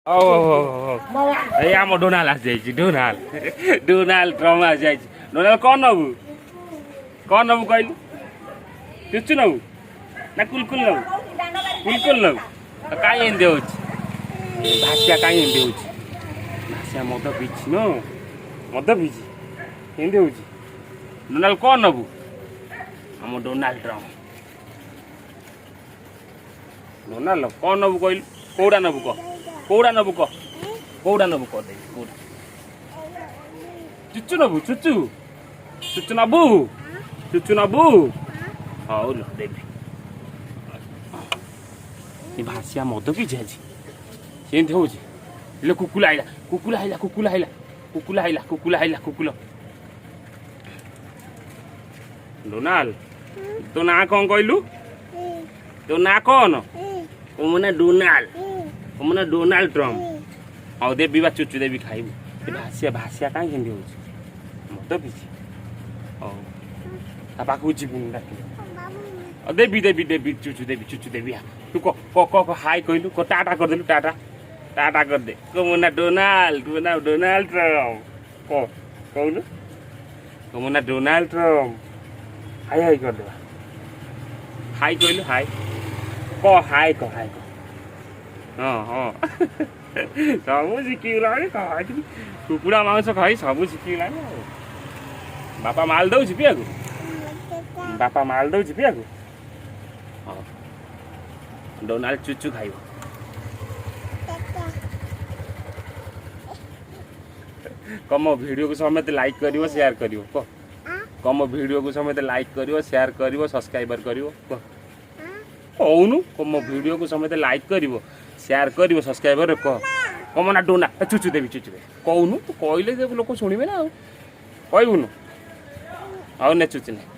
ए आम डोनाल आसी जाइए डोनाल डोनाल ट्रम आसी जाइए डोनाल कौन नबू कहलु चुचु नबू ना कुलकुल नबू कुलकुल नबू कहीं एमती हो भाषा कहीं एमती हो भाषा मद पीछी न मद पीछी एमती हो डोनाल कौन नबू आम डोनाल्ड ट्रम्प डोनाल कौन नबू कहलु कौड़ा नबू कह कौड़ा नबू कह कौड़ा नबू कह दे चुचु नबू चुचु चुचु नबू हौ ल देवी ये भाषा मद पीछे आज सेमती हो कुकुला आइला कुकुला आइला कुकुला आइला कुकुला आइला कुकुला आइला कुकुल डोनाल तो ना कौन कहलु तो ना कौन मना डोनाल्ड मना डोनाल्ड ट्रम्प हाँ देवी बा चुचु देवी खाइबू भाषा भाषा कहीं केमती हो मत पीछे हाँ पाखु जीवन डाक देवी देवी देवी चुचु देवी तू क हाई कहलु क टाटा करदेलु टाटा टाटा करदे मना डोनाल्ड मना डोनाल्ड ट्रम्प कहलु मना डोनाल्ड ट्रम्प हाई हाई करदेवा हाई कहलु हाई हाई क हाँ हाँ सब शिखिगला कुकुड़ा मांस खाई सब शिखिगला बापा माल दौच पिया बापा माल दौच पिया हाँ डोनाल्ड चुचु खाइब कम वीडियो को समेत लाइक करिवो शेयर करिवो कम वीडियो को समेत लाइक करिवो शेयर करिवो सब्सक्राइबर करिवो कहूनु कम वीडियो को समेत लाइक करिवो शेयर करिवो सब्सक्राइबर कह कम ना डोना चुचु देवी कहूनु तू कहले लोक शुणवे ना कहबुनु आउ ने चुचु ना